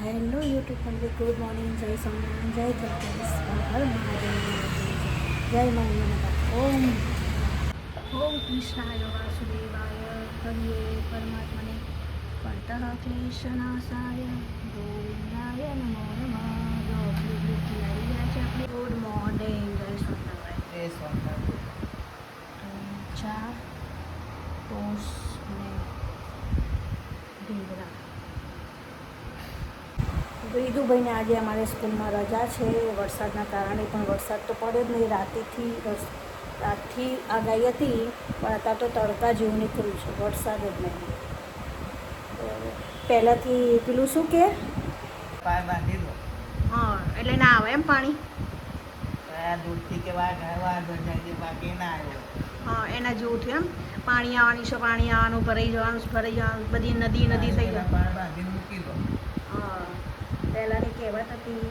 Hello YouTube family, good morning, જય સોમનાથ, જય દ્વારકાધીશ, હર મહાદેવ, જય માતા ઓમ કૃષ્ણાય વાસુદેવાય હરિએ પરમાત્મને પરતઃ ક્લેશનાશાય ગોવિંદાય નમો નમઃ. ગુડ મોર્નિંગ, જય સોમનાથ. ચા ટોસ્ટ અને ઢીંગરા. વિદુભાઈને આજે અમારે સ્કૂલમાં રજા છે વરસાદના કારણે, પણ વરસાદ તો પડ્યો જ નહીં. રાતથી આગાહી હતી, પણ અત્યારે તો તડકા જેવું નીકળ્યું છે, વરસાદ જ નહીં. તો પહેલાંથી પેલું શું કે હા, એટલે ના આવે એમ પાણી. હા, એના જેવું થયું એમ. પાણી આવવાની છે, પાણી આવવાનું, ભરાઈ જવાનું, બધી નદી થઈ જાય. હા, પહેલાંની કહેવત હતી,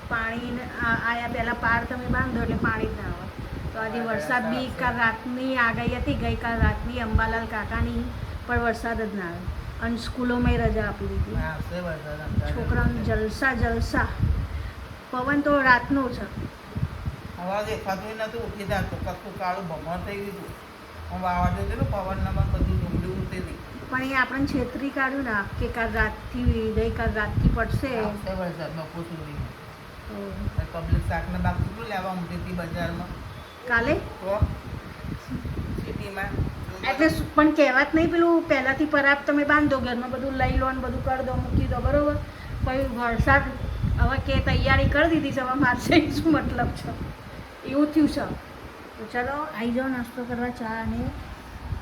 પાણી આયા પહેલાં પાર તમે બાંધો એટલે પાણી જ ના આવે. તો આજે વરસાદ બી કાલ રાતની આગાહી હતી, ગઈકાલ રાતની અંબાલાલ કાકાની, પણ વરસાદ જ ના આવે. અને સ્કૂલોમાં રજા આપી દીધી. છોકરાઓને જલસા. પવન તો રાતનો છે. હવા દેખાતું નતું, ઉઠી જતું કશું કાળું ભમણ થઈ ગયું. હું વાવાઝોડું પવનમાં બધું ડુંગળી ઉઠી હતી. પણ એ આપણને છેતરી કાઢ્યું ને કે ગઈકાલ રાતથી પડશે વરસાદ બપોર સુધી. પબ્લિક શાકના બાગ કેટલું લેવા મૂકી હતી બજારમાં કાલે તો સિટીમાં. એટલે પણ કહેવાત નહીં, પેલું પહેલાંથી પરાપ તમે બાંધો, ઘરમાં બધું લઈ લો ને બધું કરી દો, મૂકી દો, બરાબર. પછી વરસાદ હવે કે તૈયારી કરી દીધી છે, હવે મારશે શું મતલબ છે, એવું થયું છે. તો ચલો આવી જાઓ નાસ્તો કરવા, ચા અને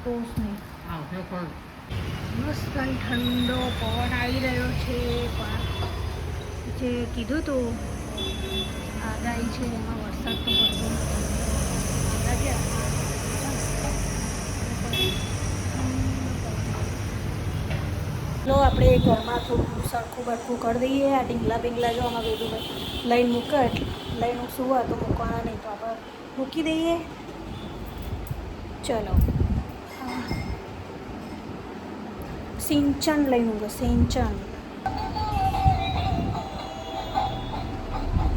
ટોસ્ટ નહીં. મસ્ત ઠંડો પવન આવી રહ્યો છે, પણ જે કીધું તું આગાહી છે એમાં વરસાદ તો પડતો નથી. ચલો આપણે ઘરમાં થોડું સરખું બરખું કરી દઈએ. આ ઢીંગલા જો આમાં વેદુભાઈ લઈને મૂકે, લઈને સુવા તો મૂકવાના નહીં, તો આપણે મૂકી દઈએ. ચલો સિંચન લઈ મૂકો, સિંચન.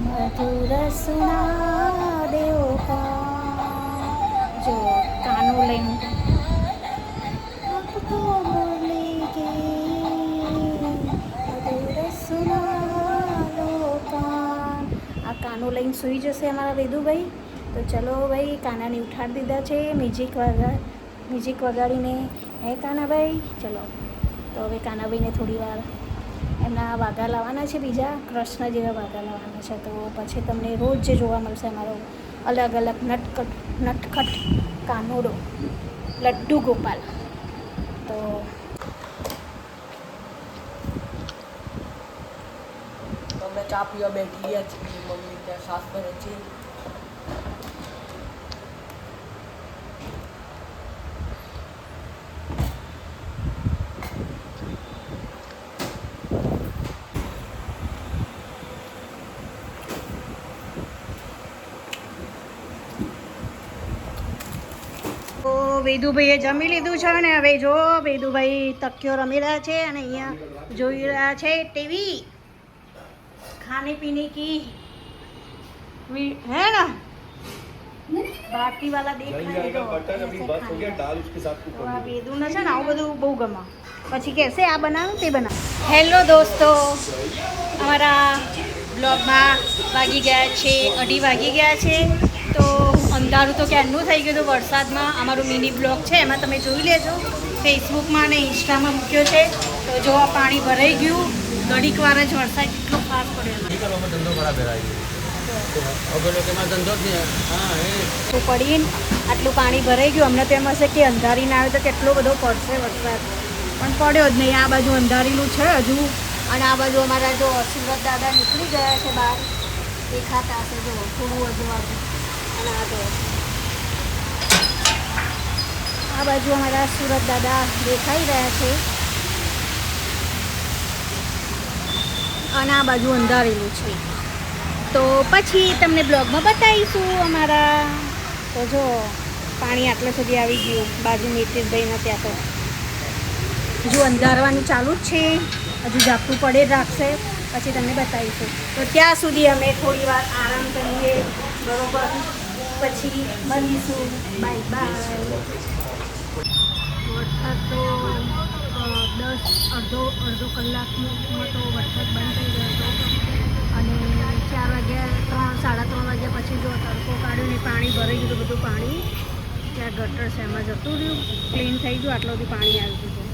મધુર સુના દેવો જો કાનો લઈ મૂકો. આ કાનો લઈને સૂઈ જશે અમારા વેદુભાઈ. તો ચલો ભાઈ, કાનાને ઉઠાડી દીધા છે, મ્યુઝિક વગાડીને. હે કાનાભાઈ, ચલો. તો હવે કાનાભાઈને થોડી વાર એમના વાઘા લાવવાના છે, બીજા કૃષ્ણ જેવા વાઘા લાવવાના છે. તો પછી તમને રોજ જે જોવા મળશે અમારો અલગ અલગ નટખટ કાનુડો, લડ્ડુ ગોપાલ. તો અમે ચા પીવા બેઠી ગયા છીએ, મમ્મી ત્યાં સાસ કરે છે. તો વેદુભાઈએ જમી લીધું છે ને હવે જો વેદુભાઈ તકિયો રમી રહ્યા છે અને અહીંયા જોઈ રહ્યા છે ટીવી. ખાने पीने की है ना, भारती वाला देख रहे हैं. વેદુ ને છે ને આવું બધું બહુ ગમે, પછી કહેશે આ બનાવ તે બનાવ. હેલો દોસ્તો, અમારા બ્લોગમાં વાગી ગયા છે 2:30 વાગી ગયા છે. તો અંધારું તો ક્યારનું થઈ ગયું હતું. વરસાદમાં અમારું મિની બ્લોગ છે, એમાં તમે જોઈ લેજો. ફેસબુકમાં અને ઇન્સ્ટામાં મૂક્યો છે. તો જો આ પાણી ભરાઈ ગયું, ઘડીક વાર જ વરસાદ કેટલો ફાસ્ટ પડ્યો તો પડીને આટલું પાણી ભરાઈ ગયું. અમને તો એમ હશે કે અંધારી ના આવે તો કેટલો બધો પડશે વરસાદ, પણ પડ્યો જ નહીં. આ બાજુ અંધારેલું છે હજુ, અને આ બાજુ અમારા જો સુરત દાદા નીકળી ગયા છે બહાર, દેખાતા હશે જો થોડું હજુ આગળ. અને આ બાજુ અમારા સુરત દાદા દેખાઈ રહ્યા છે, અને આ બાજુ અંધારેલું છે. તો પછી તમને બ્લોગમાં બતાવીશું અમારા. તો જો પાણી આટલા સુધી આવી ગયું બાજુ મિત્રીશભાઈને ત્યાં. તો હજુ અંધારવાનું ચાલુ જ છે, હજુ ઝાપટું પડે જ રાખશે. પછી તમને બતાવીશું. તો ત્યાં સુધી અમે થોડી વાર આરામ કરીએ, બરોબર, પછી મળીશું. Bye bye. વરસાદ તો 10-અડધો કલાકમાં તો વરસાદ બંધ થઈ ગયો હતો અને 4 વાગ્યા 3-3:30 વાગ્યા પછી જો તડકો કાઢ્યો ને પાણી ભરાઈ ગયું બધું. પાણી ત્યાં ગટર છે એમાં જતું રહ્યું, ક્લીન થઈ ગયું, આટલું બધું પાણી આવી ગયું.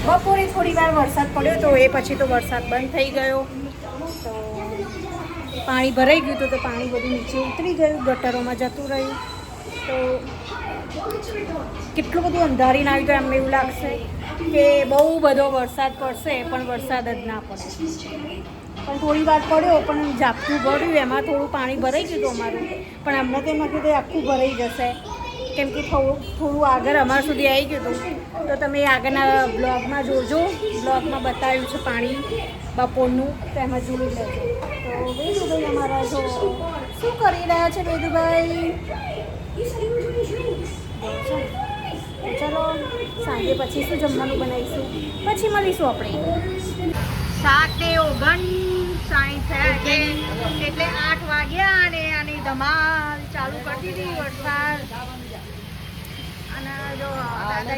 બપોરે થોડી વાર વરસાદ પડ્યો તો એ પછી તો વરસાદ બંધ થઈ ગયો. તો પાણી ભરાઈ ગયું હતું તો પાણી બધું નીચે ઉતરી ગયું, ગટરોમાં જતું રહ્યું. તો કેટલું બધું અંધારીને આવી ગયું. અમને એવું લાગશે કે બહુ બધો વરસાદ પડશે પણ વરસાદ જ ના પડે. પણ થોડી વાર પડ્યો પણ ઝાપટું ભર્યું, એમાં થોડું પાણી ભરાઈ ગયું હતું અમારું. પણ અમને તો એમાં કીધું આખું ભરાઈ જશે કેમ કે થોડું આગળ અમારા સુધી આવી ગયું હતું. તો તમે આગળના બ્લોગમાં જોજો, બ્લોગમાં બતાવ્યું છે પાણી બપોરનું, તો એમાં જોઈ લેજો. તો વેદુભાઈ અમારા જો શું કરી રહ્યા છે વેદુભાઈ? ચલો સાંજે પછી શું જમવાનું બનાવીશું, પછી મળીશું આપણે. 7:59 થયા છે એટલે 8 વાગ્યા અને આની ધમાલ ચાલુ કરી દીધી વરસાદ. અને જો દાદા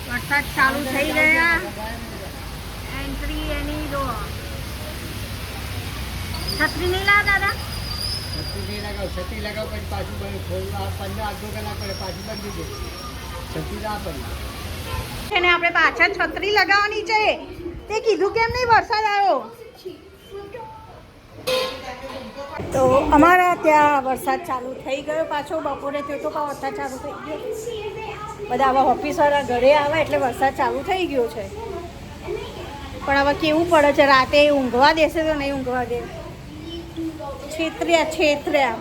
વરસાદ ચાલુ થઈ ગયા. એન્ટ્રી એની જો છત્રી નહીં લા દાદા? છત્રી લગાવ પછી પાછું બંધ થોડું 15-18 કલાક પડે પાછું બંધ થઈ જાય. છત્રી ના પડે છે ને આપણે પાછળ છત્રી લગાવવાની છે. તે કીધું કેમ નહીં વરસાદ આવ્યો? તો અમારા ત્યાં વરસાદ ચાલુ થઈ ગયો પાછો. બપોરે થયો તો વરસાદ ચાલુ થઈ ગયો. બધા આવા ઓફિસવાળા ઘરે આવે એટલે વરસાદ ચાલુ થઈ ગયો છે. પણ હવે કેવું પડે છે, રાતે ઊંઘવા દેશે તો નહીં ઊંઘવા દે. છેતર્યા.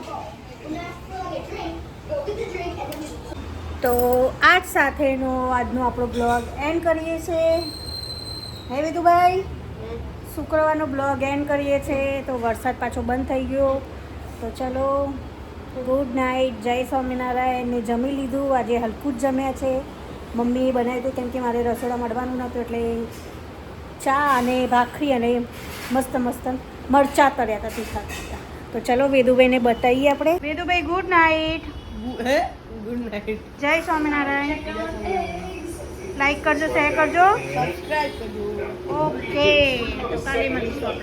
તો આજ સાથેનો આજનો આપણો બ્લોગ એન્ડ કરીએ છીએ. હે વિદુભાઈ, શુક્રવારનો બ્લોગ એન્ડ કરીએ છીએ. તો વરસાદ પાછો બંધ થઈ ગયો. તો ચલો ગુડ નાઇટ, જય સ્વામિનારાયણ. ને જમી લીધું, આજે હલકું જ જમ્યા છે. મમ્મીએ બનાવ્યું હતું કેમ કે મારે રસોડા મળવાનું નહોતું એટલે ચા અને ભાખરી અને મસ્ત મરચાં તળ્યા હતા તીખા. તો ચલો વેદુભાઈને બતાવીએ આપણે. Vedubhai good night. Good night. જય સ્વામિનારાયણ. લાઈક કરજો, શેર કરજો, સબસ્ક્રાઈબ કરજો. ઓકે. તો કાલે મળીશું આપણે.